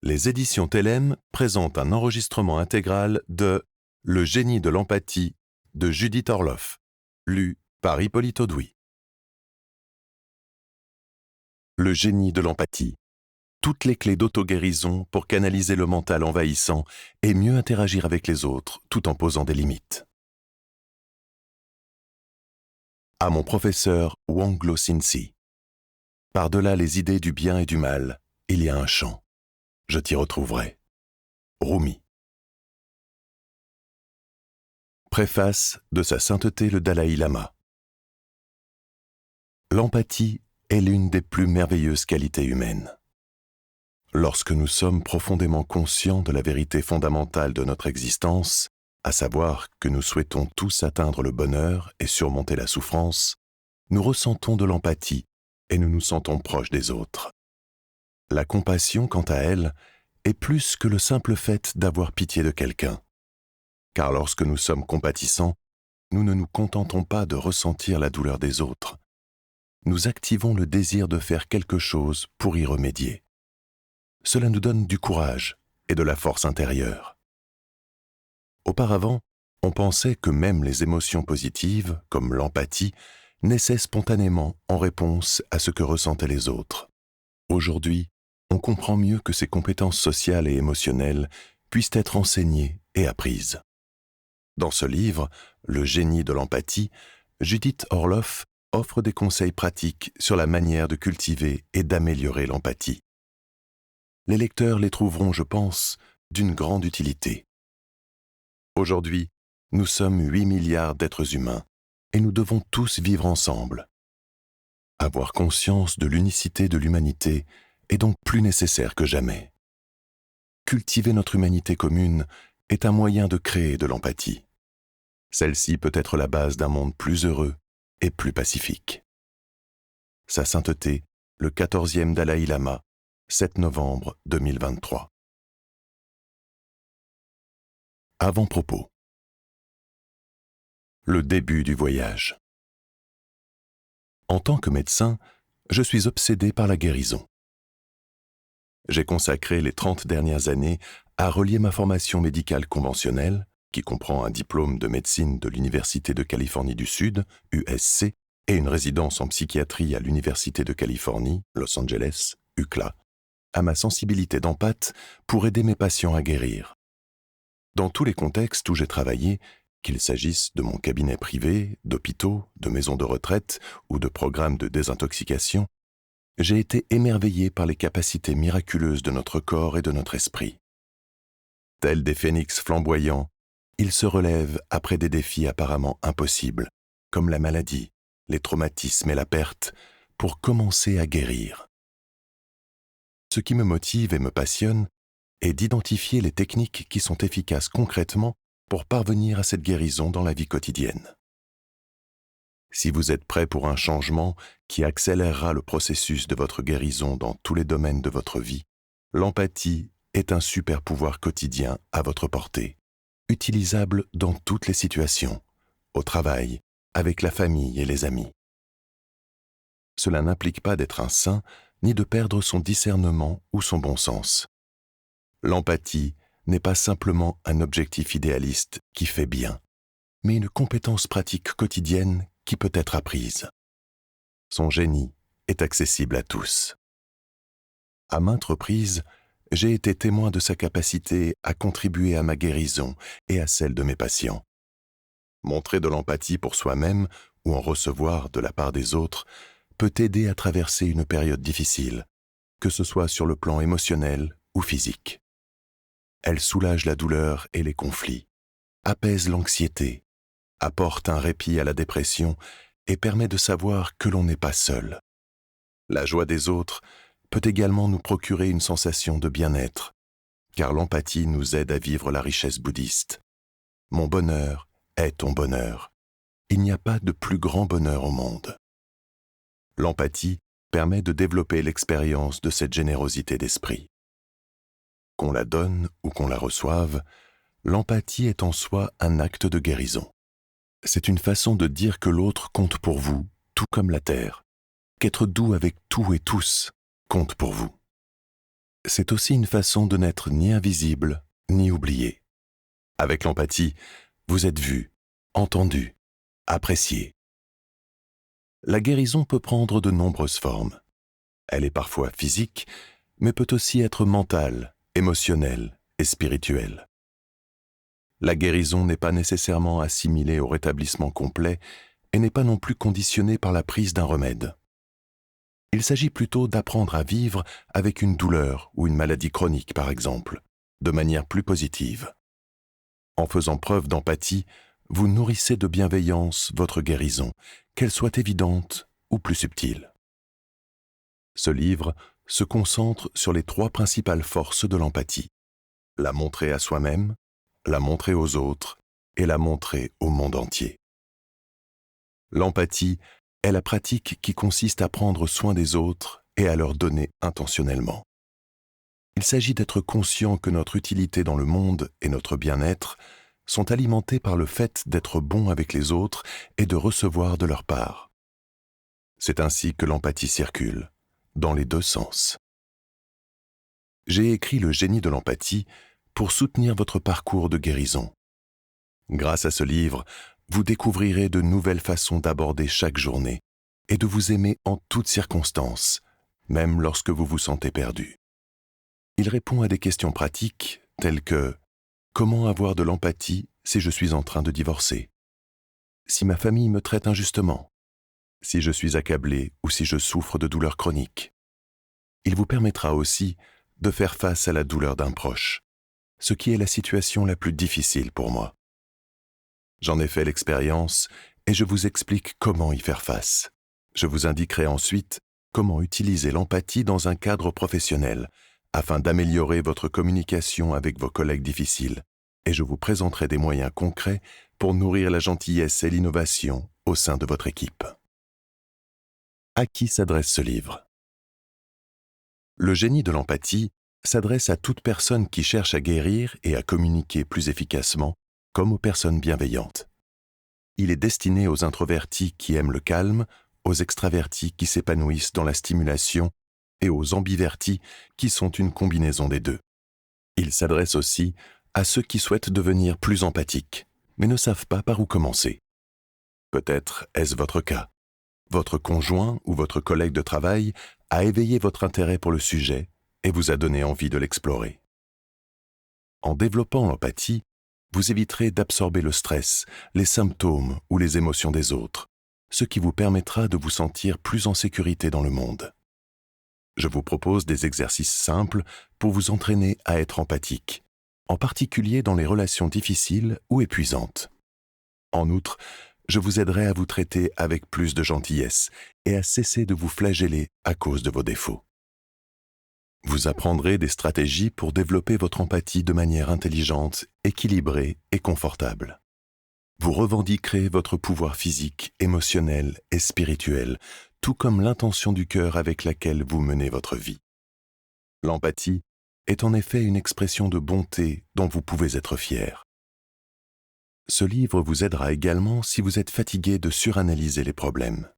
Les éditions Télème présentent un enregistrement intégral de Le génie de l'empathie de Judith Orloff, lu par Hippolyte Audoui. Le génie de l'empathie. Toutes les clés d'auto-guérison pour canaliser le mental envahissant et mieux interagir avec les autres tout en posant des limites. À mon professeur Wang Lo-Sin-Si. Par-delà les idées du bien et du mal, il y a un champ. Je t'y retrouverai. Rumi. Préface de Sa Sainteté le Dalai Lama. L'empathie est l'une des plus merveilleuses qualités humaines. Lorsque nous sommes profondément conscients de la vérité fondamentale de notre existence, à savoir que nous souhaitons tous atteindre le bonheur et surmonter la souffrance, nous ressentons de l'empathie et nous nous sentons proches des autres. La compassion, quant à elle, est plus que le simple fait d'avoir pitié de quelqu'un. Car lorsque nous sommes compatissants, nous ne nous contentons pas de ressentir la douleur des autres. Nous activons le désir de faire quelque chose pour y remédier. Cela nous donne du courage et de la force intérieure. Auparavant, on pensait que même les émotions positives, comme l'empathie, naissaient spontanément en réponse à ce que ressentaient les autres. Aujourd'hui, on comprend mieux que ces compétences sociales et émotionnelles puissent être enseignées et apprises. Dans ce livre, Le génie de l'empathie, Judith Orloff offre des conseils pratiques sur la manière de cultiver et d'améliorer l'empathie. Les lecteurs les trouveront, je pense, d'une grande utilité. Aujourd'hui, nous sommes 8 milliards d'êtres humains et nous devons tous vivre ensemble. Avoir conscience de l'unicité de l'humanité est donc plus nécessaire que jamais. Cultiver notre humanité commune est un moyen de créer de l'empathie. Celle-ci peut être la base d'un monde plus heureux et plus pacifique. Sa Sainteté, le 14e Dalai Lama, 7 novembre 2023. Avant-propos. Le début du voyage. En tant que médecin, je suis obsédé par la guérison. J'ai consacré les 30 dernières années à relier ma formation médicale conventionnelle, qui comprend un diplôme de médecine de l'Université de Californie du Sud, USC, et une résidence en psychiatrie à l'Université de Californie, Los Angeles, UCLA, à ma sensibilité d'empathe pour aider mes patients à guérir. Dans tous les contextes où j'ai travaillé, qu'il s'agisse de mon cabinet privé, d'hôpitaux, de maisons de retraite ou de programmes de désintoxication, j'ai été émerveillé par les capacités miraculeuses de notre corps et de notre esprit. Tels des phénix flamboyants, ils se relèvent après des défis apparemment impossibles, comme la maladie, les traumatismes et la perte, pour commencer à guérir. Ce qui me motive et me passionne est d'identifier les techniques qui sont efficaces concrètement pour parvenir à cette guérison dans la vie quotidienne. Si vous êtes prêt pour un changement qui accélérera le processus de votre guérison dans tous les domaines de votre vie, l'empathie est un super pouvoir quotidien à votre portée, utilisable dans toutes les situations, au travail, avec la famille et les amis. Cela n'implique pas d'être un saint, ni de perdre son discernement ou son bon sens. L'empathie n'est pas simplement un objectif idéaliste qui fait bien, mais une compétence pratique quotidienne qui peut être apprise. Son génie est accessible à tous. À maintes reprises, j'ai été témoin de sa capacité à contribuer à ma guérison et à celle de mes patients. Montrer de l'empathie pour soi-même ou en recevoir de la part des autres peut aider à traverser une période difficile, que ce soit sur le plan émotionnel ou physique. Elle soulage la douleur et les conflits, apaise l'anxiété, apporte un répit à la dépression et permet de savoir que l'on n'est pas seul. La joie des autres peut également nous procurer une sensation de bien-être, car l'empathie nous aide à vivre la richesse bouddhiste. Mon bonheur est ton bonheur. Il n'y a pas de plus grand bonheur au monde. L'empathie permet de développer l'expérience de cette générosité d'esprit. Qu'on la donne ou qu'on la reçoive, l'empathie est en soi un acte de guérison. C'est une façon de dire que l'autre compte pour vous, tout comme la terre, qu'être doux avec tout et tous compte pour vous. c'est aussi une façon de n'être ni invisible, ni oublié. Avec l'empathie, vous êtes vu, entendu, apprécié. La guérison peut prendre de nombreuses formes. Elle est parfois physique, mais peut aussi être mentale, émotionnelle et spirituelle. La guérison n'est pas nécessairement assimilée au rétablissement complet et n'est pas non plus conditionnée par la prise d'un remède. Il s'agit plutôt d'apprendre à vivre avec une douleur ou une maladie chronique, par exemple, de manière plus positive. En faisant preuve d'empathie, vous nourrissez de bienveillance votre guérison, qu'elle soit évidente ou plus subtile. Ce livre se concentre sur les 3 principales forces de l'empathie: la montrer à soi-même, la montrer aux autres et la montrer au monde entier. L'empathie est la pratique qui consiste à prendre soin des autres et à leur donner intentionnellement. Il s'agit d'être conscient que notre utilité dans le monde et notre bien-être sont alimentés par le fait d'être bon avec les autres et de recevoir de leur part. C'est ainsi que l'empathie circule, dans les 2 sens. J'ai écrit Le génie de l'empathie pour soutenir votre parcours de guérison. Grâce à ce livre, vous découvrirez de nouvelles façons d'aborder chaque journée et de vous aimer en toutes circonstances, même lorsque vous vous sentez perdu. Il répond à des questions pratiques telles que: comment avoir de l'empathie si je suis en train de divorcer? Si ma famille me traite injustement? Si je suis accablé ou si je souffre de douleurs chroniques? Il vous permettra aussi de faire face à la douleur d'un proche, ce qui est la situation la plus difficile pour moi. J'en ai fait l'expérience et je vous explique comment y faire face. Je vous indiquerai ensuite comment utiliser l'empathie dans un cadre professionnel afin d'améliorer votre communication avec vos collègues difficiles, et je vous présenterai des moyens concrets pour nourrir la gentillesse et l'innovation au sein de votre équipe. À qui s'adresse ce livre? Le génie de l'empathie s'adresse à toute personne qui cherche à guérir et à communiquer plus efficacement, comme aux personnes bienveillantes. Il est destiné aux introvertis qui aiment le calme, aux extravertis qui s'épanouissent dans la stimulation et aux ambivertis qui sont une combinaison des 2. Il s'adresse aussi à ceux qui souhaitent devenir plus empathiques, mais ne savent pas par où commencer. Peut-être est-ce votre cas. Votre conjoint ou votre collègue de travail a éveillé votre intérêt pour le sujet et vous a donné envie de l'explorer. En développant l'empathie, vous éviterez d'absorber le stress, les symptômes ou les émotions des autres, ce qui vous permettra de vous sentir plus en sécurité dans le monde. Je vous propose des exercices simples pour vous entraîner à être empathique, en particulier dans les relations difficiles ou épuisantes. En outre, je vous aiderai à vous traiter avec plus de gentillesse et à cesser de vous flageller à cause de vos défauts. Vous apprendrez des stratégies pour développer votre empathie de manière intelligente, équilibrée et confortable. Vous revendiquerez votre pouvoir physique, émotionnel et spirituel, tout comme l'intention du cœur avec laquelle vous menez votre vie. L'empathie est en effet une expression de bonté dont vous pouvez être fier. Ce livre vous aidera également si vous êtes fatigué de suranalyser les problèmes.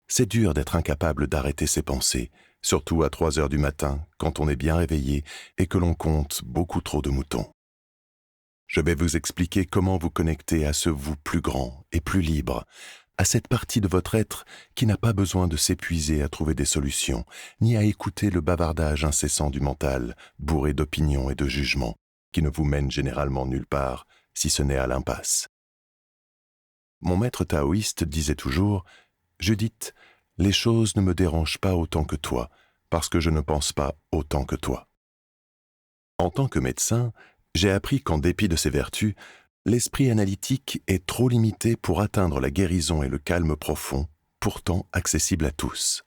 C'est dur d'être incapable d'arrêter ses pensées, surtout à 3 heures du matin, quand on est bien réveillé et que l'on compte beaucoup trop de moutons. Je vais vous expliquer comment vous connecter à ce vous plus grand et plus libre, à cette partie de votre être qui n'a pas besoin de s'épuiser à trouver des solutions, ni à écouter le bavardage incessant du mental, bourré d'opinions et de jugements, qui ne vous mène généralement nulle part, si ce n'est à l'impasse. Mon maître taoïste disait toujours: « Judith, les choses ne me dérangent pas autant que toi, parce que je ne pense pas autant que toi. » En tant que médecin, j'ai appris qu'en dépit de ses vertus, l'esprit analytique est trop limité pour atteindre la guérison et le calme profond, pourtant accessible à tous.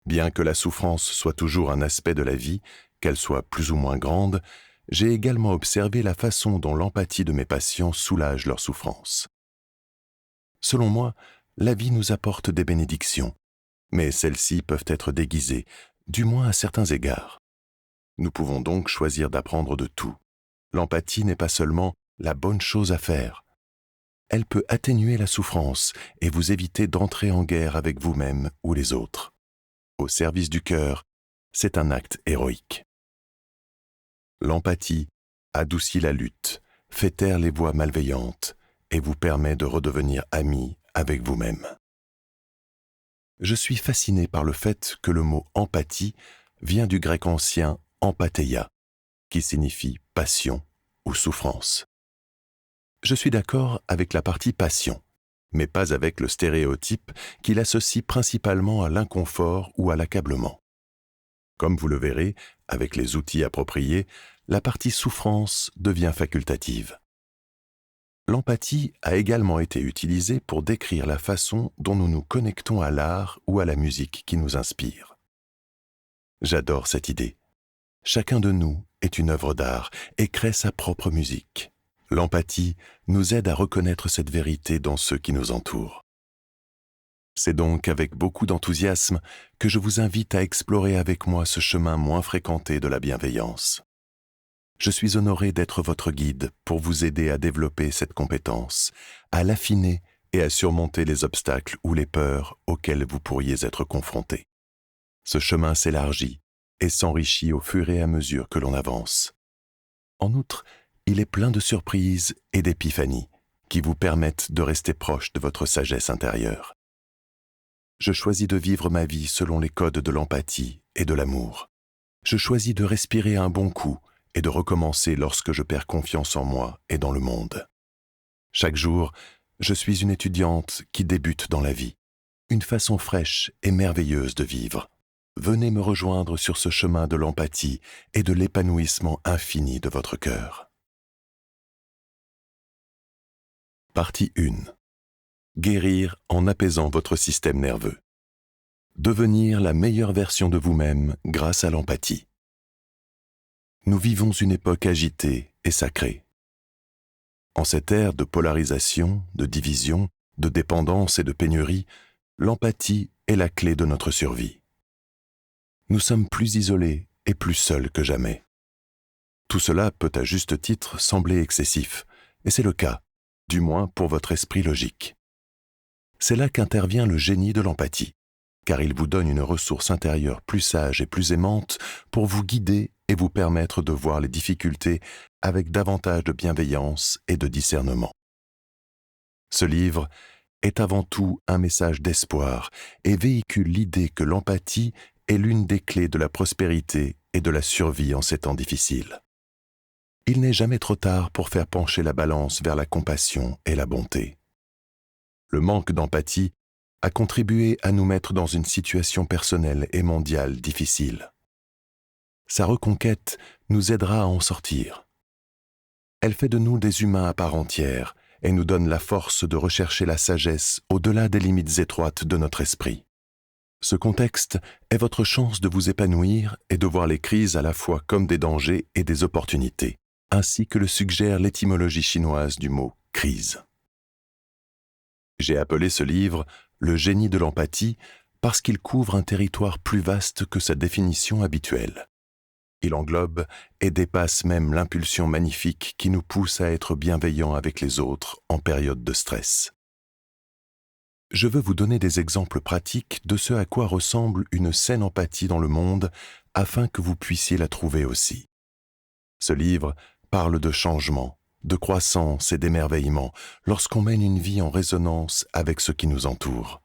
Bien que la souffrance soit toujours un aspect de la vie, qu'elle soit plus ou moins grande, j'ai également observé la façon dont l'empathie de mes patients soulage leur souffrance. Selon moi, la vie nous apporte des bénédictions, mais celles-ci peuvent être déguisées, du moins à certains égards. Nous pouvons donc choisir d'apprendre de tout. L'empathie n'est pas seulement la bonne chose à faire. Elle peut atténuer la souffrance et vous éviter d'entrer en guerre avec vous-même ou les autres. Au service du cœur c'est un acte héroïque. L'empathie adoucit la lutte, fait taire les voix malveillantes et vous permet de redevenir ami avec vous-même. Je suis fasciné par le fait que le mot empathie vient du grec ancien empatheia, qui signifie passion ou souffrance. Je suis d'accord avec la partie passion, mais pas avec le stéréotype qui l'associe principalement à l'inconfort ou à l'accablement. Comme vous le verrez, avec les outils appropriés, la partie souffrance devient facultative. L'empathie a également été utilisée pour décrire la façon dont nous nous connectons à l'art ou à la musique qui nous inspire. J'adore cette idée. Chacun de nous est une œuvre d'art et crée sa propre musique. L'empathie nous aide à reconnaître cette vérité dans ceux qui nous entourent. C'est donc avec beaucoup d'enthousiasme que je vous invite à explorer avec moi ce chemin moins fréquenté de la bienveillance. Je suis honoré d'être votre guide pour vous aider à développer cette compétence, à l'affiner et à surmonter les obstacles ou les peurs auxquelles vous pourriez être confrontés. Ce chemin s'élargit et s'enrichit au fur et à mesure que l'on avance. En outre, il est plein de surprises et d'épiphanies qui vous permettent de rester proche de votre sagesse intérieure. Je choisis de vivre ma vie selon les codes de l'empathie et de l'amour. Je choisis de respirer un bon coup et de recommencer lorsque je perds confiance en moi et dans le monde. Chaque jour, je suis une étudiante qui débute dans la vie, une façon fraîche et merveilleuse de vivre. Venez me rejoindre sur ce chemin de l'empathie et de l'épanouissement infini de votre cœur. Partie 1. Guérir en apaisant votre système nerveux. Devenir la meilleure version de vous-même grâce à l'empathie. Nous vivons une époque agitée et sacrée. En cette ère de polarisation, de division, de dépendance et de pénurie, l'empathie est la clé de notre survie. Nous sommes plus isolés et plus seuls que jamais. Tout cela peut à juste titre sembler excessif, et c'est le cas, du moins pour votre esprit logique. C'est là qu'intervient le génie de l'empathie, car il vous donne une ressource intérieure plus sage et plus aimante pour vous guider et vous permettre de voir les difficultés avec davantage de bienveillance et de discernement. Ce livre est avant tout un message d'espoir et véhicule l'idée que l'empathie est l'une des clés de la prospérité et de la survie en ces temps difficiles. Il n'est jamais trop tard pour faire pencher la balance vers la compassion et la bonté. Le manque d'empathie a contribué à nous mettre dans une situation personnelle et mondiale difficile. Sa reconquête nous aidera à en sortir. Elle fait de nous des humains à part entière et nous donne la force de rechercher la sagesse au-delà des limites étroites de notre esprit. Ce contexte est votre chance de vous épanouir et de voir les crises à la fois comme des dangers et des opportunités, ainsi que le suggère l'étymologie chinoise du mot « crise ». J'ai appelé ce livre « Le génie de l'empathie » parce qu'il couvre un territoire plus vaste que sa définition habituelle. Il englobe et dépasse même l'impulsion magnifique qui nous pousse à être bienveillants avec les autres en période de stress. Je veux vous donner des exemples pratiques de ce à quoi ressemble une saine empathie dans le monde afin que vous puissiez la trouver aussi. Ce livre parle de changement, de croissance et d'émerveillement lorsqu'on mène une vie en résonance avec ce qui nous entoure.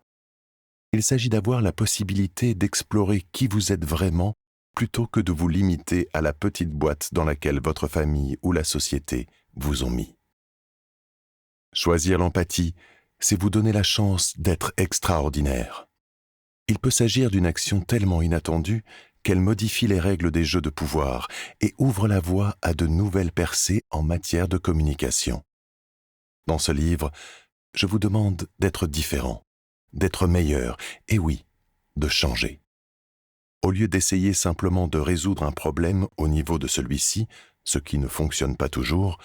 Il s'agit d'avoir la possibilité d'explorer qui vous êtes vraiment plutôt que de vous limiter à la petite boîte dans laquelle votre famille ou la société vous ont mis. Choisir l'empathie, c'est vous donner la chance d'être extraordinaire. Il peut s'agir d'une action tellement inattendue qu'elle modifie les règles des jeux de pouvoir et ouvre la voie à de nouvelles percées en matière de communication. Dans ce livre, je vous demande d'être différent, d'être meilleur et oui, de changer. Au lieu d'essayer simplement de résoudre un problème au niveau de celui-ci, ce qui ne fonctionne pas toujours,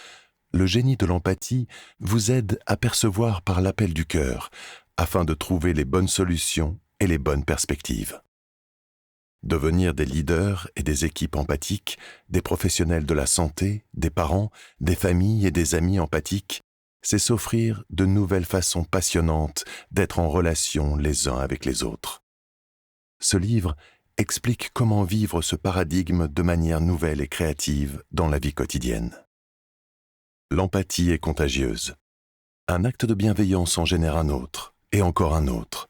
le génie de l'empathie vous aide à percevoir par l'appel du cœur, afin de trouver les bonnes solutions et les bonnes perspectives. Devenir des leaders et des équipes empathiques, des professionnels de la santé, des parents, des familles et des amis empathiques, c'est s'offrir de nouvelles façons passionnantes d'être en relation les uns avec les autres. Ce livre explique comment vivre ce paradigme de manière nouvelle et créative dans la vie quotidienne. L'empathie est contagieuse. Un acte de bienveillance en génère un autre, et encore un autre.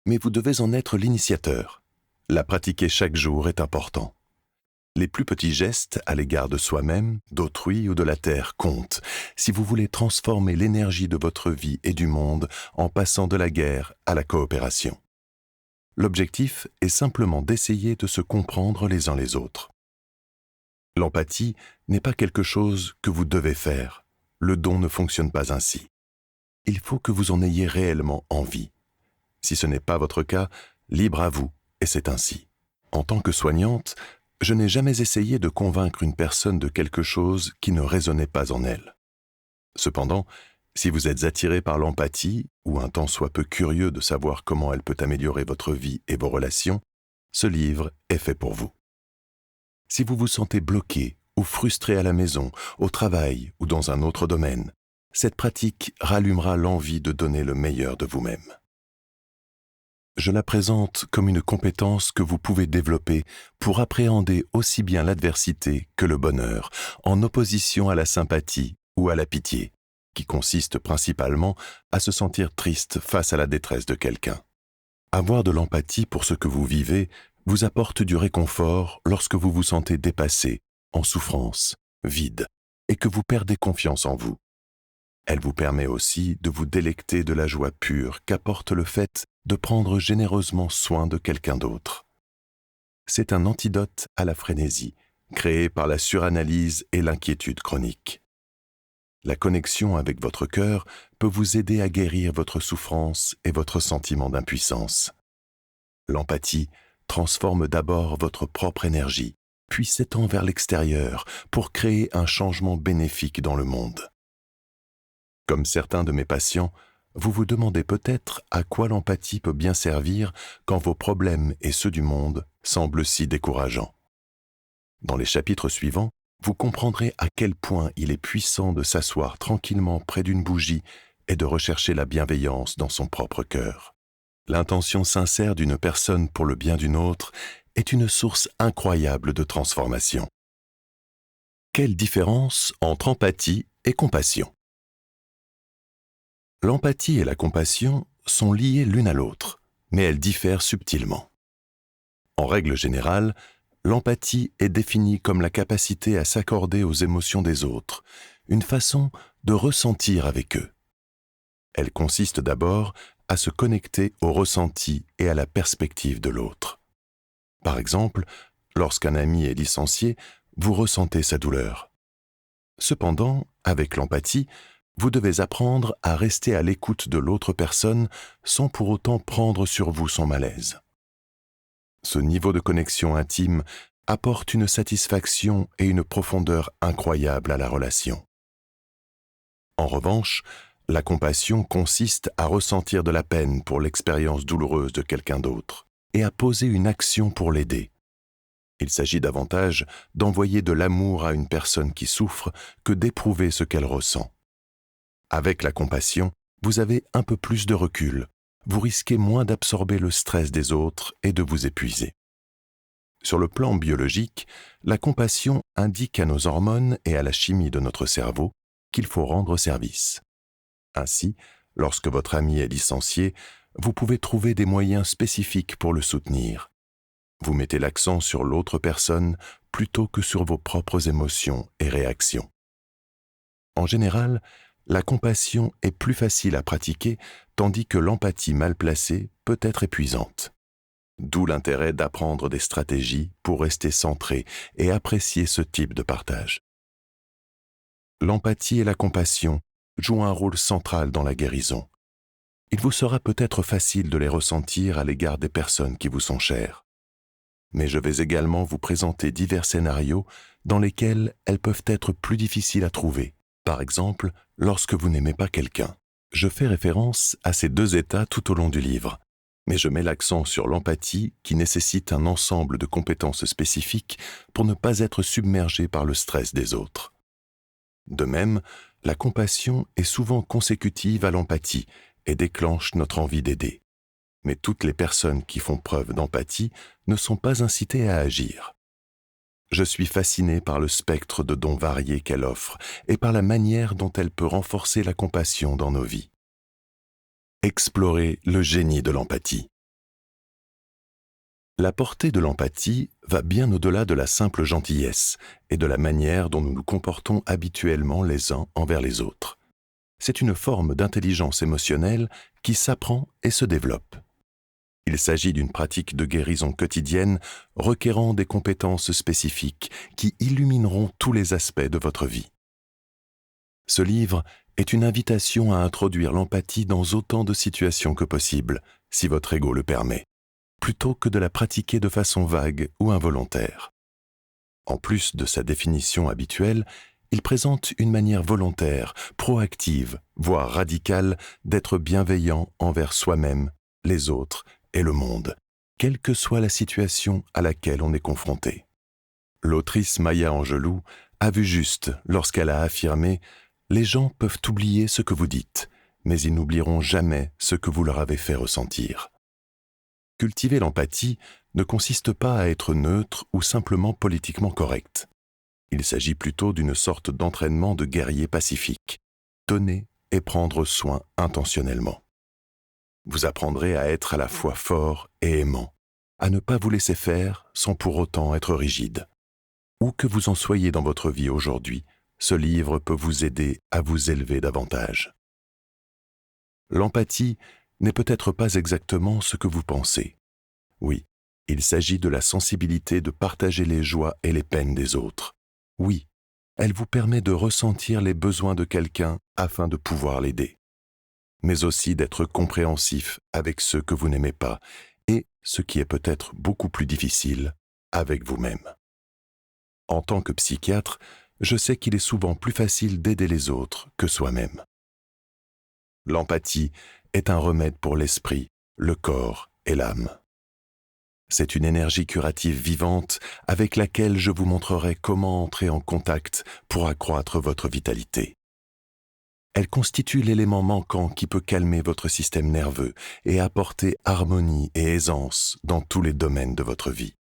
Mais vous devez en être l'initiateur. La pratiquer chaque jour est important. Les plus petits gestes à l'égard de soi-même, d'autrui ou de la terre comptent si vous voulez transformer l'énergie de votre vie et du monde en passant de la guerre à la coopération. L'objectif est simplement d'essayer de se comprendre les uns les autres. L'empathie n'est pas quelque chose que vous devez faire. Le don ne fonctionne pas ainsi. Il faut que vous en ayez réellement envie. Si ce n'est pas votre cas, libre à vous, et c'est ainsi. En tant que soignante, je n'ai jamais essayé de convaincre une personne de quelque chose qui ne résonnait pas en elle. Cependant, si vous êtes attiré par l'empathie, ou un tant soit peu curieux de savoir comment elle peut améliorer votre vie et vos relations, ce livre est fait pour vous. Si vous vous sentez bloqué ou frustré à la maison, au travail ou dans un autre domaine, cette pratique rallumera l'envie de donner le meilleur de vous-même. Je la présente comme une compétence que vous pouvez développer pour appréhender aussi bien l'adversité que le bonheur, en opposition à la sympathie ou à la pitié, qui consiste principalement à se sentir triste face à la détresse de quelqu'un. Avoir de l'empathie pour ce que vous vivez vous apporte du réconfort lorsque vous vous sentez dépassé, en souffrance, vide, et que vous perdez confiance en vous. Elle vous permet aussi de vous délecter de la joie pure qu'apporte le fait de prendre généreusement soin de quelqu'un d'autre. C'est un antidote à la frénésie, créée par la suranalyse et l'inquiétude chronique. La connexion avec votre cœur peut vous aider à guérir votre souffrance et votre sentiment d'impuissance. L'empathie transforme d'abord votre propre énergie, puis s'étend vers l'extérieur pour créer un changement bénéfique dans le monde. Comme certains de mes patients, vous vous demandez peut-être à quoi l'empathie peut bien servir quand vos problèmes et ceux du monde semblent si décourageants. Dans les chapitres suivants, vous comprendrez à quel point il est puissant de s'asseoir tranquillement près d'une bougie et de rechercher la bienveillance dans son propre cœur. L'intention sincère d'une personne pour le bien d'une autre est une source incroyable de transformation. Quelle différence entre empathie et compassion ? L'empathie et la compassion sont liées l'une à l'autre, mais elles diffèrent subtilement. En règle générale, l'empathie est définie comme la capacité à s'accorder aux émotions des autres, une façon de ressentir avec eux. Elle consiste d'abord à se connecter au ressenti et à la perspective de l'autre. Par exemple, lorsqu'un ami est licencié, vous ressentez sa douleur. Cependant, avec l'empathie, vous devez apprendre à rester à l'écoute de l'autre personne sans pour autant prendre sur vous son malaise. Ce niveau de connexion intime apporte une satisfaction et une profondeur incroyables à la relation. En revanche, la compassion consiste à ressentir de la peine pour l'expérience douloureuse de quelqu'un d'autre et à poser une action pour l'aider. Il s'agit davantage d'envoyer de l'amour à une personne qui souffre que d'éprouver ce qu'elle ressent. Avec la compassion, vous avez un peu plus de recul, vous risquez moins d'absorber le stress des autres et de vous épuiser. Sur le plan biologique, la compassion indique à nos hormones et à la chimie de notre cerveau qu'il faut rendre service. Ainsi, lorsque votre ami est licencié, vous pouvez trouver des moyens spécifiques pour le soutenir. Vous mettez l'accent sur l'autre personne plutôt que sur vos propres émotions et réactions. En général, la compassion est plus facile à pratiquer, tandis que l'empathie mal placée peut être épuisante. D'où l'intérêt d'apprendre des stratégies pour rester centré et apprécier ce type de partage. L'empathie et la compassion jouent un rôle central dans la guérison. Il vous sera peut-être facile de les ressentir à l'égard des personnes qui vous sont chères. Mais je vais également vous présenter divers scénarios dans lesquels elles peuvent être plus difficiles à trouver. Par exemple, lorsque vous n'aimez pas quelqu'un. Je fais référence à ces deux états tout au long du livre, mais je mets l'accent sur l'empathie qui nécessite un ensemble de compétences spécifiques pour ne pas être submergé par le stress des autres. De même, la compassion est souvent consécutive à l'empathie et déclenche notre envie d'aider. mais toutes les personnes qui font preuve d'empathie ne sont pas incitées à agir. Je suis fasciné par le spectre de dons variés qu'elle offre et par la manière dont elle peut renforcer la compassion dans nos vies. Explorer le génie de l'empathie. La portée de l'empathie va bien au-delà de la simple gentillesse et de la manière dont nous nous comportons habituellement les uns envers les autres. C'est une forme d'intelligence émotionnelle qui s'apprend et se développe. Il s'agit d'une pratique de guérison quotidienne requérant des compétences spécifiques qui illumineront tous les aspects de votre vie. Ce livre est une invitation à introduire l'empathie dans autant de situations que possible, si votre ego le permet, plutôt que de la pratiquer de façon vague ou involontaire. En plus de sa définition habituelle, il présente une manière volontaire, proactive, voire radicale d'être bienveillant envers soi-même, les autres et le monde, quelle que soit la situation à laquelle on est confronté. L'autrice Maya Angelou a vu juste lorsqu'elle a affirmé « Les gens peuvent oublier ce que vous dites, mais ils n'oublieront jamais ce que vous leur avez fait ressentir. » Cultiver l'empathie ne consiste pas à être neutre ou simplement politiquement correct. Il s'agit plutôt d'une sorte d'entraînement de guerrier pacifique. Donner et prendre soin intentionnellement. Vous apprendrez à être à la fois fort et aimant, à ne pas vous laisser faire sans pour autant être rigide. Où que vous en soyez dans votre vie aujourd'hui, ce livre peut vous aider à vous élever davantage. L'empathie n'est peut-être pas exactement ce que vous pensez. Oui, il s'agit de la sensibilité de partager les joies et les peines des autres. Oui, elle vous permet de ressentir les besoins de quelqu'un afin de pouvoir l'aider, mais aussi d'être compréhensif avec ceux que vous n'aimez pas et, ce qui est peut-être beaucoup plus difficile, avec vous-même. En tant que psychiatre, je sais qu'il est souvent plus facile d'aider les autres que soi-même. L'empathie est un remède pour l'esprit, le corps et l'âme. C'est une énergie curative vivante avec laquelle je vous montrerai comment entrer en contact pour accroître votre vitalité. Elle constitue l'élément manquant qui peut calmer votre système nerveux et apporter harmonie et aisance dans tous les domaines de votre vie.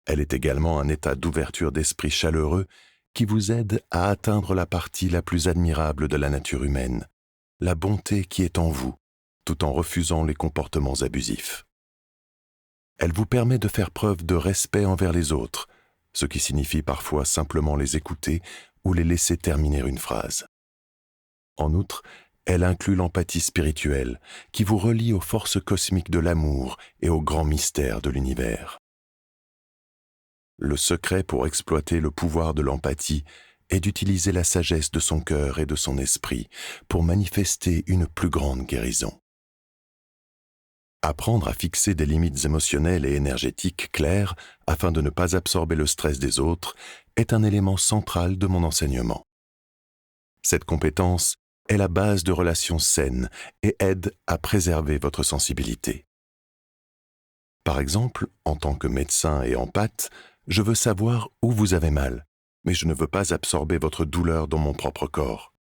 Elle est également un état d'ouverture d'esprit chaleureux qui vous aide à atteindre la partie la plus admirable de la nature humaine, la bonté qui est en vous, tout en refusant les comportements abusifs. Elle vous permet de faire preuve de respect envers les autres, ce qui signifie parfois simplement les écouter ou les laisser terminer une phrase. En outre, elle inclut l'empathie spirituelle, qui vous relie aux forces cosmiques de l'amour et aux grands mystères de l'univers. Le secret pour exploiter le pouvoir de l'empathie est d'utiliser la sagesse de son cœur et de son esprit pour manifester une plus grande guérison. Apprendre à fixer des limites émotionnelles et énergétiques claires afin de ne pas absorber le stress des autres est un élément central de mon enseignement. Cette compétence est la base de relations saines et aide à préserver votre sensibilité. Par exemple, en tant que médecin et empathe, je veux savoir où vous avez mal, mais je ne veux pas absorber votre douleur dans mon propre corps.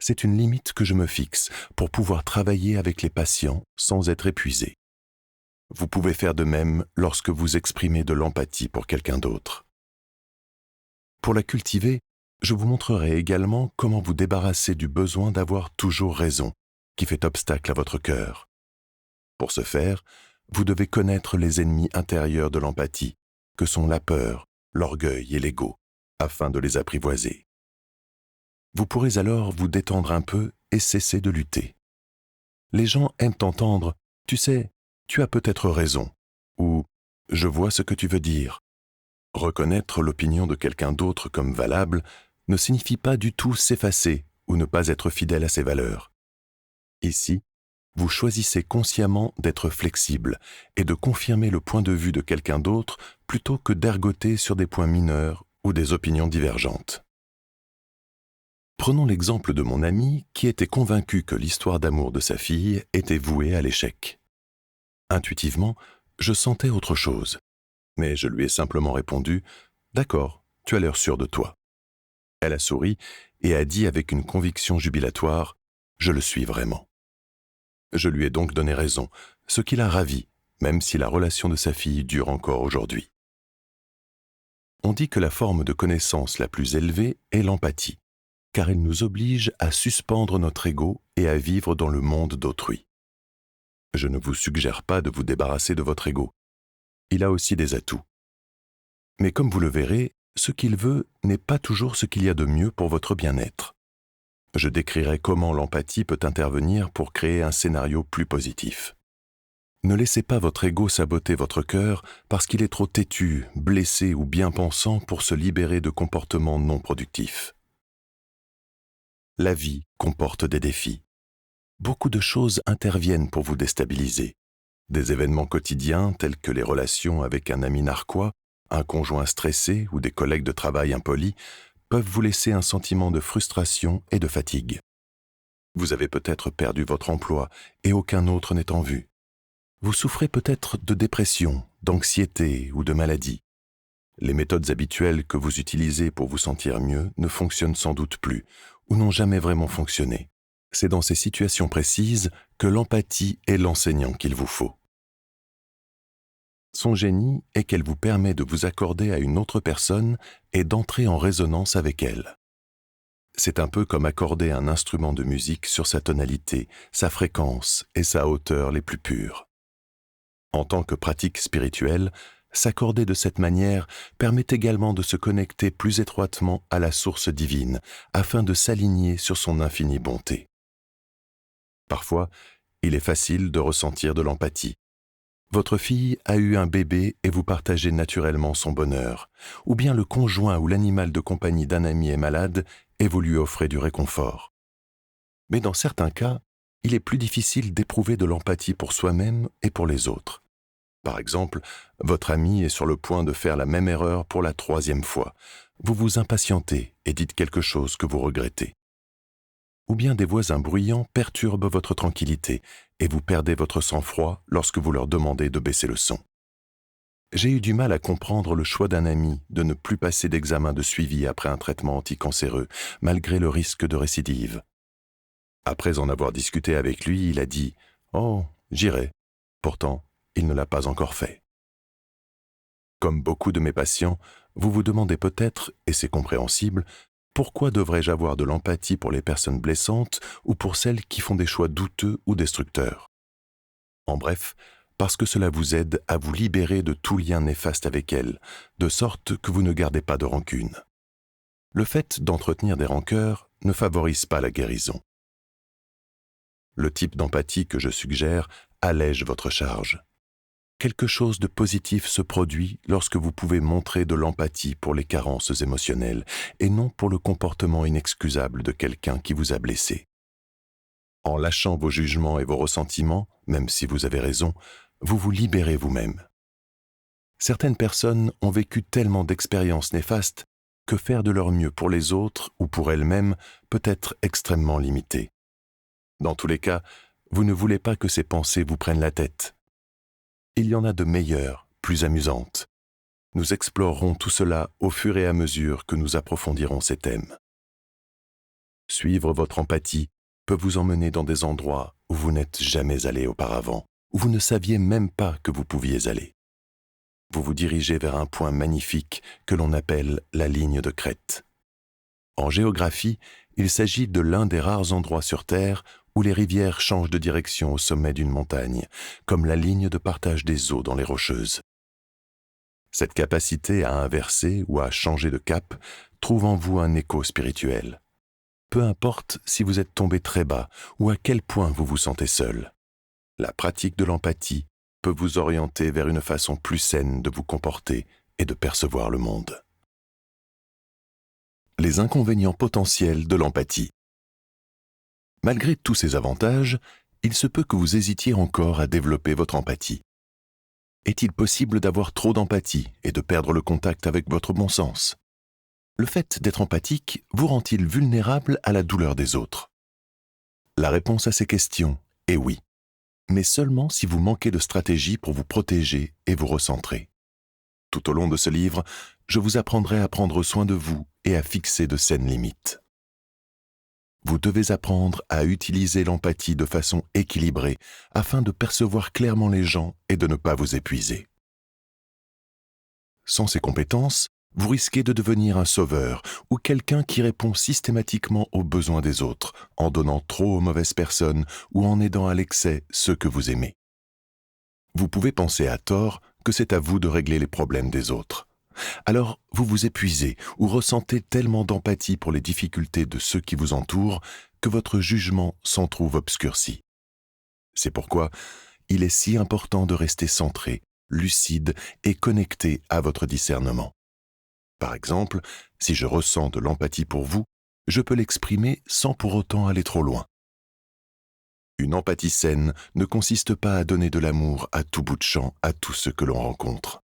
C'est une limite que je me fixe pour pouvoir travailler avec les patients sans être épuisé. Vous pouvez faire de même lorsque vous exprimez de l'empathie pour quelqu'un d'autre. Pour la cultiver, je vous montrerai également comment vous débarrasser du besoin d'avoir toujours raison, qui fait obstacle à votre cœur. Pour ce faire, vous devez connaître les ennemis intérieurs de l'empathie, que sont la peur, l'orgueil et l'ego, afin de les apprivoiser. Vous pourrez alors vous détendre un peu et cesser de lutter. Les gens aiment entendre « Tu sais, tu as peut-être raison » ou « Je vois ce que tu veux dire ». Reconnaître l'opinion de quelqu'un d'autre comme valable ne signifie pas du tout s'effacer ou ne pas être fidèle à ses valeurs. Ici, vous choisissez consciemment d'être flexible et de confirmer le point de vue de quelqu'un d'autre plutôt que d'ergoter sur des points mineurs ou des opinions divergentes. Prenons l'exemple de mon ami qui était convaincu que l'histoire d'amour de sa fille était vouée à l'échec. Intuitivement, je sentais autre chose, mais je lui ai simplement répondu « D'accord, tu as l'air sûr de toi ». Elle a souri et a dit avec une conviction jubilatoire « Je le suis vraiment ». Je lui ai donc donné raison, ce qui l'a ravi, même si la relation de sa fille dure encore aujourd'hui. On dit que la forme de connaissance la plus élevée est l'empathie, car elle nous oblige à suspendre notre ego et à vivre dans le monde d'autrui. Je ne vous suggère pas de vous débarrasser de votre ego. Il a aussi des atouts. Mais comme vous le verrez, ce qu'il veut n'est pas toujours ce qu'il y a de mieux pour votre bien-être. Je décrirai comment l'empathie peut intervenir pour créer un scénario plus positif. Ne laissez pas votre ego saboter votre cœur parce qu'il est trop têtu, blessé ou bien pensant pour se libérer de comportements non productifs. La vie comporte des défis. Beaucoup de choses interviennent pour vous déstabiliser. Des événements quotidiens tels que les relations avec un ami narquois, un conjoint stressé ou des collègues de travail impolis peuvent vous laisser un sentiment de frustration et de fatigue. Vous avez peut-être perdu votre emploi et aucun autre n'est en vue. Vous souffrez peut-être de dépression, d'anxiété ou de maladie. Les méthodes habituelles que vous utilisez pour vous sentir mieux ne fonctionnent sans doute plus ou n'ont jamais vraiment fonctionné. C'est dans ces situations précises que l'empathie est l'enseignant qu'il vous faut. Son génie est qu'elle vous permet de vous accorder à une autre personne et d'entrer en résonance avec elle. C'est un peu comme accorder un instrument de musique sur sa tonalité, sa fréquence et sa hauteur les plus pures. En tant que pratique spirituelle, s'accorder de cette manière permet également de se connecter plus étroitement à la source divine afin de s'aligner sur son infinie bonté. Parfois, il est facile de ressentir de l'empathie. Votre fille a eu un bébé et vous partagez naturellement son bonheur, ou bien le conjoint ou l'animal de compagnie d'un ami est malade et vous lui offrez du réconfort. Mais dans certains cas, il est plus difficile d'éprouver de l'empathie pour soi-même et pour les autres. Par exemple, votre ami est sur le point de faire la même erreur pour la 3e fois. Vous vous impatientez et dites quelque chose que vous regrettez. Ou bien des voisins bruyants perturbent votre tranquillité et vous perdez votre sang-froid lorsque vous leur demandez de baisser le son. J'ai eu du mal à comprendre le choix d'un ami de ne plus passer d'examen de suivi après un traitement anticancéreux, malgré le risque de récidive. Après en avoir discuté avec lui, il a dit « Oh, j'irai ». Pourtant, il ne l'a pas encore fait. Comme beaucoup de mes patients, vous vous demandez peut-être, et c'est compréhensible, pourquoi devrais-je avoir de l'empathie pour les personnes blessantes ou pour celles qui font des choix douteux ou destructeurs? En bref, parce que cela vous aide à vous libérer de tout lien néfaste avec elles, de sorte que vous ne gardez pas de rancune. Le fait d'entretenir des rancœurs ne favorise pas la guérison. Le type d'empathie que je suggère allège votre charge. Quelque chose de positif se produit lorsque vous pouvez montrer de l'empathie pour les carences émotionnelles et non pour le comportement inexcusable de quelqu'un qui vous a blessé. En lâchant vos jugements et vos ressentiments, même si vous avez raison, vous vous libérez vous-même. Certaines personnes ont vécu tellement d'expériences néfastes que faire de leur mieux pour les autres ou pour elles-mêmes peut être extrêmement limité. Dans tous les cas, vous ne voulez pas que ces pensées vous prennent la tête. Il y en a de meilleures, plus amusantes. Nous explorerons tout cela au fur et à mesure que nous approfondirons ces thèmes. Suivre votre empathie peut vous emmener dans des endroits où vous n'êtes jamais allé auparavant, où vous ne saviez même pas que vous pouviez aller. Vous vous dirigez vers un point magnifique que l'on appelle la ligne de crête. En géographie, il s'agit de l'un des rares endroits sur Terre où les rivières changent de direction au sommet d'une montagne, comme la ligne de partage des eaux dans les Rocheuses. Cette capacité à inverser ou à changer de cap trouve en vous un écho spirituel. Peu importe si vous êtes tombé très bas ou à quel point vous vous sentez seul. La pratique de l'empathie peut vous orienter vers une façon plus saine de vous comporter et de percevoir le monde. Les inconvénients potentiels de l'empathie. Malgré tous ces avantages, il se peut que vous hésitiez encore à développer votre empathie. Est-il possible d'avoir trop d'empathie et de perdre le contact avec votre bon sens? Le fait d'être empathique vous rend-il vulnérable à la douleur des autres? La réponse à ces questions est oui, mais seulement si vous manquez de stratégie pour vous protéger et vous recentrer. Tout au long de ce livre, je vous apprendrai à prendre soin de vous et à fixer de saines limites. Vous devez apprendre à utiliser l'empathie de façon équilibrée afin de percevoir clairement les gens et de ne pas vous épuiser. Sans ces compétences, vous risquez de devenir un sauveur ou quelqu'un qui répond systématiquement aux besoins des autres, en donnant trop aux mauvaises personnes ou en aidant à l'excès ceux que vous aimez. Vous pouvez penser à tort que c'est à vous de régler les problèmes des autres. Alors, vous vous épuisez ou ressentez tellement d'empathie pour les difficultés de ceux qui vous entourent que votre jugement s'en trouve obscurci. C'est pourquoi il est si important de rester centré, lucide et connecté à votre discernement. Par exemple, si je ressens de l'empathie pour vous, je peux l'exprimer sans pour autant aller trop loin. Une empathie saine ne consiste pas à donner de l'amour à tout bout de champ à tous ceux que l'on rencontre.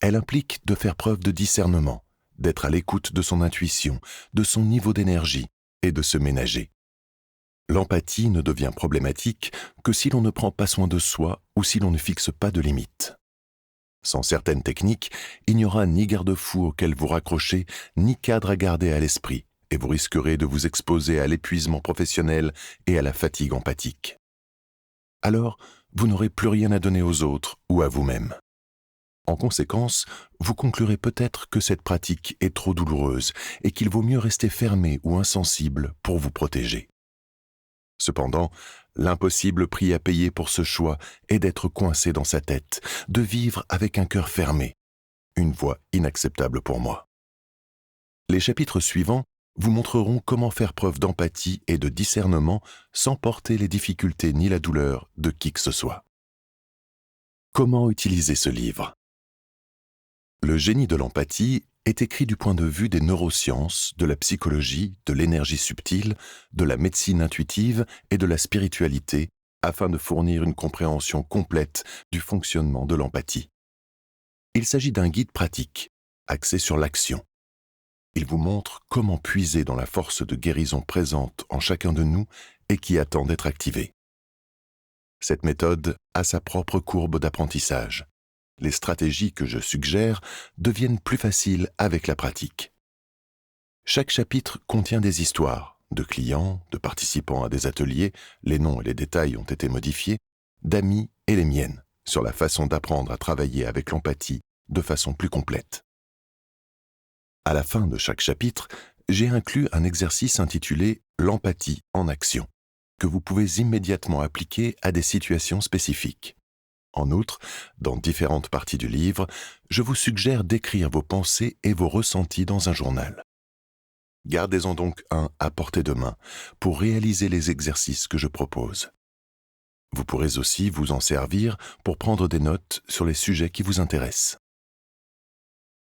Elle implique de faire preuve de discernement, d'être à l'écoute de son intuition, de son niveau d'énergie et de se ménager. L'empathie ne devient problématique que si l'on ne prend pas soin de soi ou si l'on ne fixe pas de limites. Sans certaines techniques, il n'y aura ni garde-fou auquel vous raccrocher, ni cadre à garder à l'esprit, et vous risquerez de vous exposer à l'épuisement professionnel et à la fatigue empathique. Alors, vous n'aurez plus rien à donner aux autres ou à vous-même. En conséquence, vous conclurez peut-être que cette pratique est trop douloureuse et qu'il vaut mieux rester fermé ou insensible pour vous protéger. Cependant, l'impossible prix à payer pour ce choix est d'être coincé dans sa tête, de vivre avec un cœur fermé, une voie inacceptable pour moi. Les chapitres suivants vous montreront comment faire preuve d'empathie et de discernement sans porter les difficultés ni la douleur de qui que ce soit. Comment utiliser ce livre ? Le génie de l'empathie est écrit du point de vue des neurosciences, de la psychologie, de l'énergie subtile, de la médecine intuitive et de la spiritualité, afin de fournir une compréhension complète du fonctionnement de l'empathie. Il s'agit d'un guide pratique, axé sur l'action. Il vous montre comment puiser dans la force de guérison présente en chacun de nous et qui attend d'être activée. Cette méthode a sa propre courbe d'apprentissage. Les stratégies que je suggère deviennent plus faciles avec la pratique. Chaque chapitre contient des histoires, de clients, de participants à des ateliers, les noms et les détails ont été modifiés, d'amis et les miennes, sur la façon d'apprendre à travailler avec l'empathie de façon plus complète. À la fin de chaque chapitre, j'ai inclus un exercice intitulé « L'empathie en action » que vous pouvez immédiatement appliquer à des situations spécifiques. En outre, dans différentes parties du livre, je vous suggère d'écrire vos pensées et vos ressentis dans un journal. Gardez-en donc un à portée de main pour réaliser les exercices que je propose. Vous pourrez aussi vous en servir pour prendre des notes sur les sujets qui vous intéressent.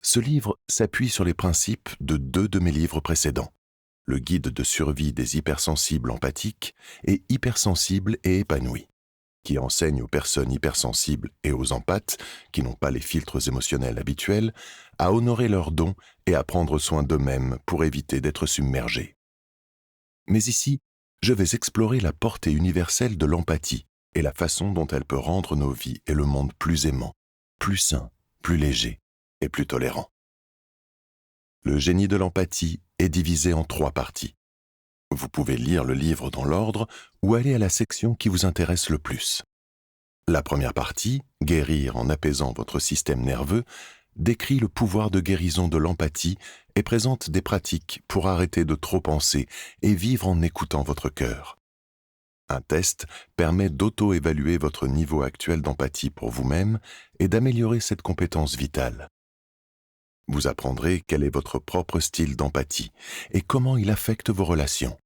Ce livre s'appuie sur les principes de 2 de mes livres précédents, le guide de survie des hypersensibles empathiques et hypersensibles et épanouis, qui enseigne aux personnes hypersensibles et aux empathes, qui n'ont pas les filtres émotionnels habituels, à honorer leurs dons et à prendre soin d'eux-mêmes pour éviter d'être submergés. Mais ici, je vais explorer la portée universelle de l'empathie et la façon dont elle peut rendre nos vies et le monde plus aimants, plus sains, plus légers et plus tolérants. Le génie de l'empathie est divisé en 3 parties. Vous pouvez lire le livre dans l'ordre ou aller à la section qui vous intéresse le plus. La première partie, Guérir en apaisant votre système nerveux, décrit le pouvoir de guérison de l'empathie et présente des pratiques pour arrêter de trop penser et vivre en écoutant votre cœur. Un test permet d'auto-évaluer votre niveau actuel d'empathie pour vous-même et d'améliorer cette compétence vitale. Vous apprendrez quel est votre propre style d'empathie et comment il affecte vos relations.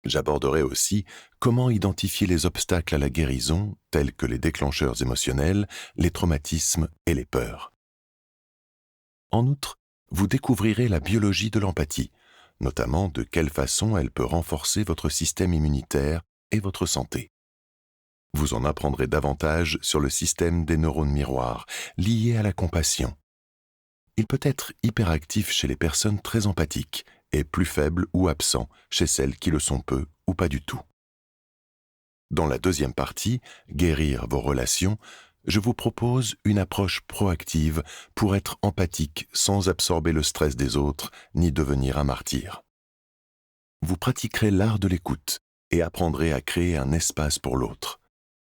J'aborderai aussi comment identifier les obstacles à la guérison, tels que les déclencheurs émotionnels, les traumatismes et les peurs. En outre, vous découvrirez la biologie de l'empathie, notamment de quelle façon elle peut renforcer votre système immunitaire et votre santé. Vous en apprendrez davantage sur le système des neurones miroirs, lié à la compassion. Il peut être hyperactif chez les personnes très empathiques et plus faible ou absent chez celles qui le sont peu ou pas du tout. Dans la deuxième partie, Guérir vos relations, je vous propose une approche proactive pour être empathique sans absorber le stress des autres ni devenir un martyr. vous pratiquerez l'art de l'écoute et apprendrez à créer un espace pour l'autre.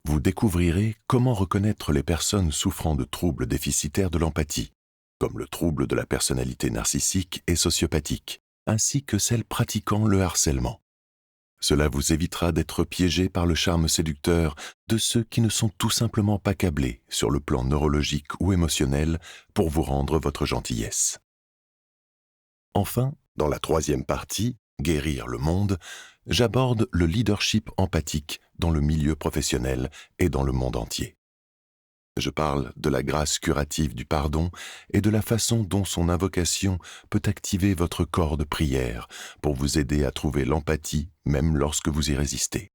Vous découvrirez comment reconnaître les personnes souffrant de troubles déficitaires de l'empathie, comme le trouble de la personnalité narcissique et sociopathique, ainsi que celles pratiquant le harcèlement. Cela vous évitera d'être piégé par le charme séducteur de ceux qui ne sont tout simplement pas câblés sur le plan neurologique ou émotionnel pour vous rendre votre gentillesse. Enfin, dans la troisième partie, Guérir le monde, j'aborde le leadership empathique dans le milieu professionnel et dans le monde entier. Je parle de la grâce curative du pardon et de la façon dont son invocation peut activer votre corps de prière pour vous aider à trouver l'empathie même lorsque vous y résistez.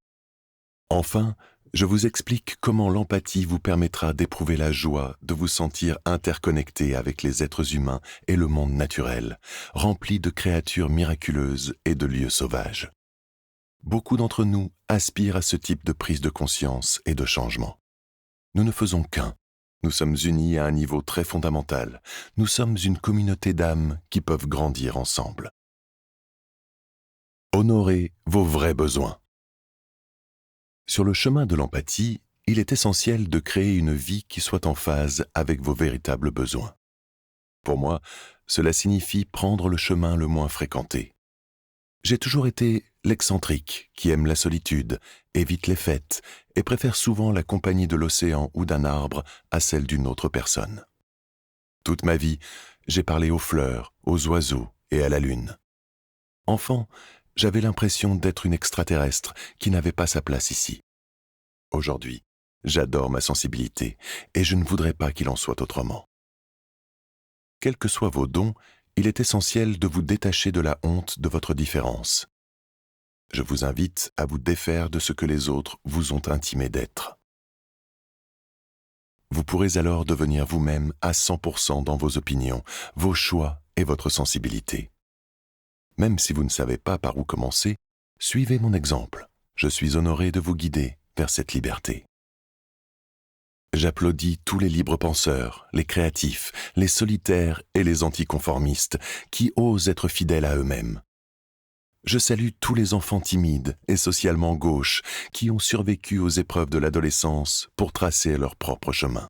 Enfin, je vous explique comment l'empathie vous permettra d'éprouver la joie de vous sentir interconnecté avec les êtres humains et le monde naturel, rempli de créatures miraculeuses et de lieux sauvages. Beaucoup d'entre nous aspirent à ce type de prise de conscience et de changement. Nous ne faisons qu'un. Nous sommes unis à un niveau très fondamental. Nous sommes une communauté d'âmes qui peuvent grandir ensemble. Honorez vos vrais besoins. Sur le chemin de l'empathie, il est essentiel de créer une vie qui soit en phase avec vos véritables besoins. Pour moi, cela signifie prendre le chemin le moins fréquenté. J'ai toujours été l'excentrique qui aime la solitude, évite les fêtes et préfère souvent la compagnie de l'océan ou d'un arbre à celle d'une autre personne. Toute ma vie, j'ai parlé aux fleurs, aux oiseaux et à la lune. Enfant, j'avais l'impression d'être une extraterrestre qui n'avait pas sa place ici. Aujourd'hui, j'adore ma sensibilité et je ne voudrais pas qu'il en soit autrement. Quels que soient vos dons, il est essentiel de vous détacher de la honte de votre différence. Je vous invite à vous défaire de ce que les autres vous ont intimé d'être. Vous pourrez alors devenir vous-même à 100% dans vos opinions, vos choix et votre sensibilité. Même si vous ne savez pas par où commencer, suivez mon exemple. Je suis honoré de vous guider vers cette liberté. J'applaudis tous les libres penseurs, les créatifs, les solitaires et les anticonformistes qui osent être fidèles à eux-mêmes. Je salue tous les enfants timides et socialement gauches qui ont survécu aux épreuves de l'adolescence pour tracer leur propre chemin.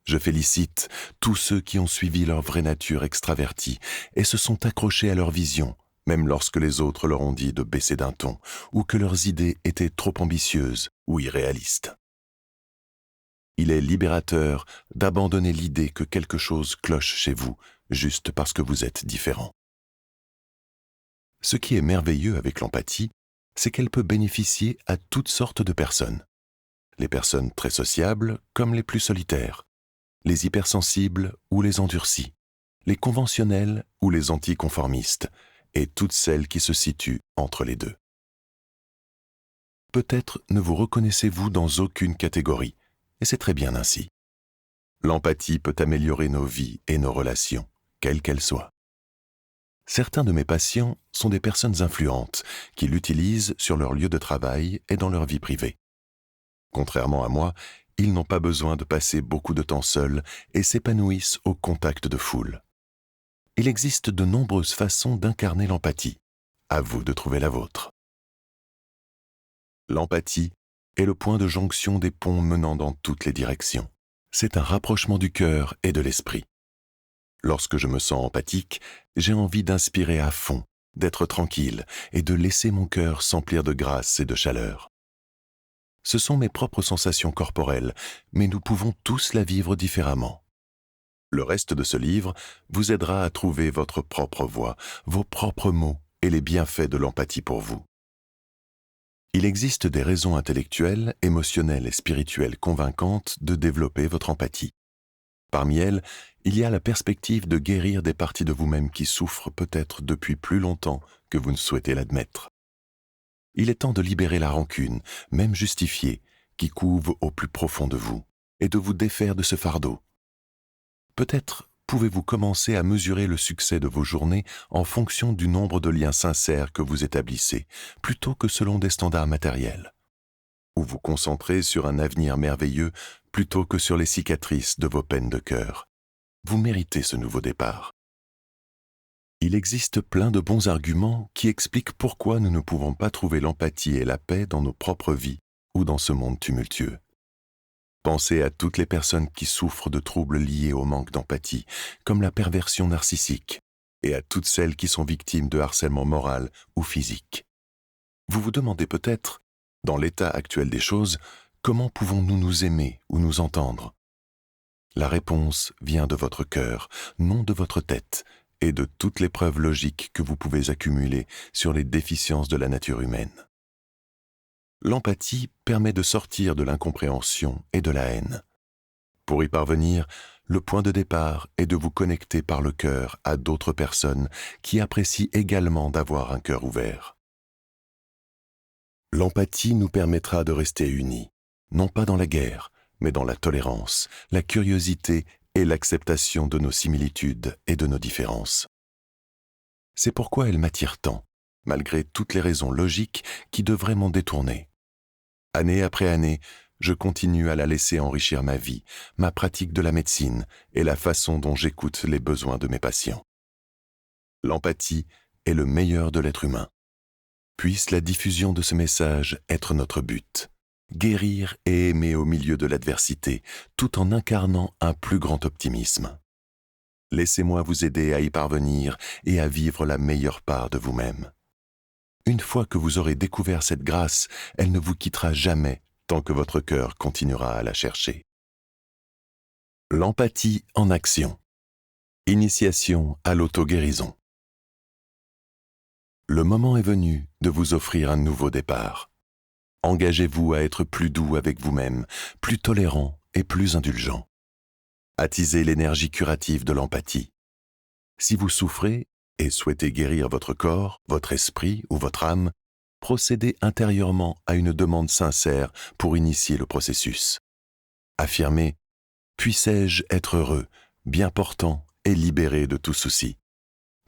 Je félicite tous ceux qui ont suivi leur vraie nature extravertie et se sont accrochés à leur vision, même lorsque les autres leur ont dit de baisser d'un ton ou que leurs idées étaient trop ambitieuses ou irréalistes. Il est libérateur d'abandonner l'idée que quelque chose cloche chez vous juste parce que vous êtes différent. Ce qui est merveilleux avec l'empathie, c'est qu'elle peut bénéficier à toutes sortes de personnes. Les personnes très sociables comme les plus solitaires, les hypersensibles ou les endurcis, les conventionnels ou les anticonformistes, et toutes celles qui se situent entre les deux. Peut-être ne vous reconnaissez-vous dans aucune catégorie, et c'est très bien ainsi. L'empathie peut améliorer nos vies et nos relations, quelles qu'elles soient. Certains de mes patients sont des personnes influentes qui l'utilisent sur leur lieu de travail et dans leur vie privée. Contrairement à moi, ils n'ont pas besoin de passer beaucoup de temps seuls et s'épanouissent au contact de foule. Il existe de nombreuses façons d'incarner l'empathie. À vous de trouver la vôtre. L'empathie est le point de jonction des ponts menant dans toutes les directions. C'est un rapprochement du cœur et de l'esprit. Lorsque je me sens empathique, j'ai envie d'inspirer à fond, d'être tranquille et de laisser mon cœur s'emplir de grâce et de chaleur. Ce sont mes propres sensations corporelles, mais nous pouvons tous la vivre différemment. Le reste de ce livre vous aidera à trouver votre propre voix, vos propres mots et les bienfaits de l'empathie pour vous. Il existe des raisons intellectuelles, émotionnelles et spirituelles convaincantes de développer votre empathie. Parmi elles, il y a la perspective de guérir des parties de vous-même qui souffrent peut-être depuis plus longtemps que vous ne souhaitez l'admettre. Il est temps de libérer la rancune, même justifiée, qui couve au plus profond de vous, et de vous défaire de ce fardeau. Peut-être pouvez-vous commencer à mesurer le succès de vos journées en fonction du nombre de liens sincères que vous établissez, plutôt que selon des standards matériels. Ou vous concentrer sur un avenir merveilleux plutôt que sur les cicatrices de vos peines de cœur. Vous méritez ce nouveau départ. Il existe plein de bons arguments qui expliquent pourquoi nous ne pouvons pas trouver l'empathie et la paix dans nos propres vies ou dans ce monde tumultueux. Pensez à toutes les personnes qui souffrent de troubles liés au manque d'empathie, comme la perversion narcissique, et à toutes celles qui sont victimes de harcèlement moral ou physique. Vous vous demandez peut-être, dans l'état actuel des choses, comment pouvons-nous nous aimer ou nous entendre? La réponse vient de votre cœur, non de votre tête, et de toutes les preuves logiques que vous pouvez accumuler sur les déficiences de la nature humaine. L'empathie permet de sortir de l'incompréhension et de la haine. Pour y parvenir, le point de départ est de vous connecter par le cœur à d'autres personnes qui apprécient également d'avoir un cœur ouvert. L'empathie nous permettra de rester unis, non pas dans la guerre, mais dans la tolérance, la curiosité et l'acceptation de nos similitudes et de nos différences. C'est pourquoi elle m'attire tant, malgré toutes les raisons logiques qui devraient m'en détourner. Année après année, je continue à la laisser enrichir ma vie, ma pratique de la médecine et la façon dont j'écoute les besoins de mes patients. L'empathie est le meilleur de l'être humain. Puisse la diffusion de ce message être notre but. Guérir et aimer au milieu de l'adversité, tout en incarnant un plus grand optimisme. Laissez-moi vous aider à y parvenir et à vivre la meilleure part de vous-même. Une fois que vous aurez découvert cette grâce, elle ne vous quittera jamais tant que votre cœur continuera à la chercher. L'empathie en action. Initiation à l'auto-guérison. Le moment est venu de vous offrir un nouveau départ. Engagez-vous à être plus doux avec vous-même, plus tolérant et plus indulgent. Attisez l'énergie curative de l'empathie. Si vous souffrez et souhaitez guérir votre corps, votre esprit ou votre âme, procédez intérieurement à une demande sincère pour initier le processus. Affirmez « Puissais-je être heureux, bien portant et libéré de tout souci ?»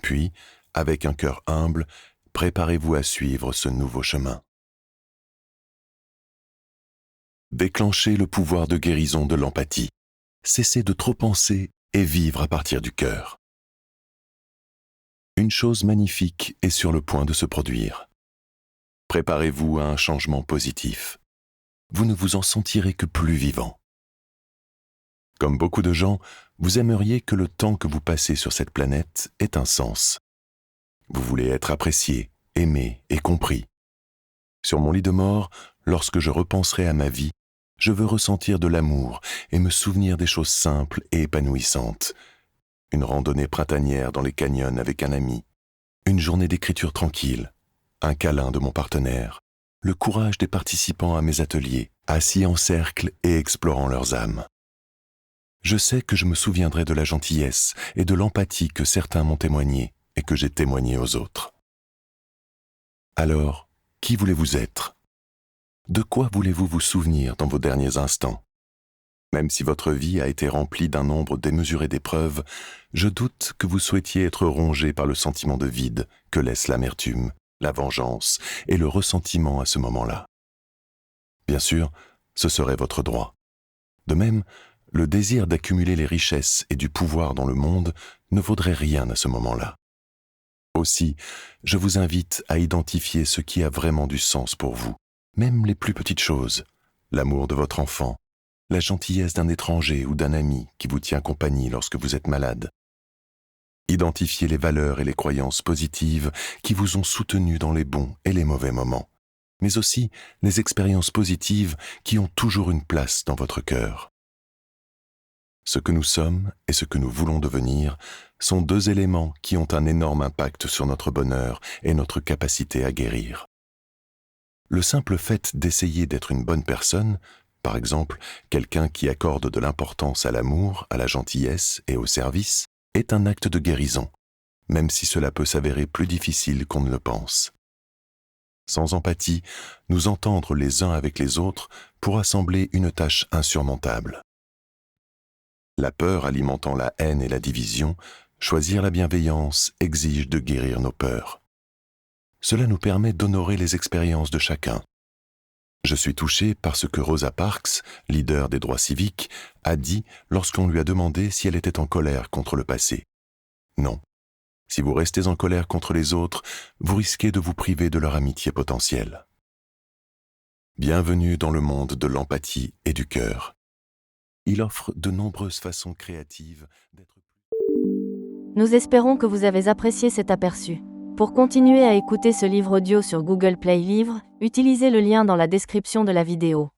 Puis, avec un cœur humble, préparez-vous à suivre ce nouveau chemin. Déclenchez le pouvoir de guérison de l'empathie. Cessez de trop penser et vivre à partir du cœur. Une chose magnifique est sur le point de se produire. Préparez-vous à un changement positif. Vous ne vous en sentirez que plus vivant. Comme beaucoup de gens, vous aimeriez que le temps que vous passez sur cette planète ait un sens. Vous voulez être apprécié, aimé et compris. Sur mon lit de mort, lorsque je repenserai à ma vie, je veux ressentir de l'amour et me souvenir des choses simples et épanouissantes. Une randonnée printanière dans les canyons avec un ami, une journée d'écriture tranquille, un câlin de mon partenaire, le courage des participants à mes ateliers, assis en cercle et explorant leurs âmes. Je sais que je me souviendrai de la gentillesse et de l'empathie que certains m'ont témoigné et que j'ai témoigné aux autres. Alors, qui voulez-vous être ? De quoi voulez-vous vous souvenir dans vos derniers instants ? Même si votre vie a été remplie d'un nombre démesuré d'épreuves, je doute que vous souhaitiez être rongé par le sentiment de vide que laisse l'amertume, la vengeance et le ressentiment à ce moment-là. Bien sûr, ce serait votre droit. De même, le désir d'accumuler les richesses et du pouvoir dans le monde ne vaudrait rien à ce moment-là. Aussi, je vous invite à identifier ce qui a vraiment du sens pour vous, même les plus petites choses, l'amour de votre enfant, la gentillesse d'un étranger ou d'un ami qui vous tient compagnie lorsque vous êtes malade. Identifiez les valeurs et les croyances positives qui vous ont soutenu dans les bons et les mauvais moments, mais aussi les expériences positives qui ont toujours une place dans votre cœur. Ce que nous sommes et ce que nous voulons devenir sont deux éléments qui ont un énorme impact sur notre bonheur et notre capacité à guérir. Le simple fait d'essayer d'être une bonne personne, par exemple quelqu'un qui accorde de l'importance à l'amour, à la gentillesse et au service, est un acte de guérison, même si cela peut s'avérer plus difficile qu'on ne le pense. Sans empathie, nous entendre les uns avec les autres pourra sembler une tâche insurmontable. La peur alimentant la haine et la division, choisir la bienveillance exige de guérir nos peurs. Cela nous permet d'honorer les expériences de chacun. Je suis touché par ce que Rosa Parks, leader des droits civiques, a dit lorsqu'on lui a demandé si elle était en colère contre le passé. Non, Si vous restez en colère contre les autres, vous risquez de vous priver de leur amitié potentielle. Bienvenue dans le monde de l'empathie et du cœur. Il offre de nombreuses façons créatives d'être... Nous espérons que vous avez apprécié cet aperçu. Pour continuer à écouter ce livre audio sur Google Play Livres, utilisez le lien dans la description de la vidéo.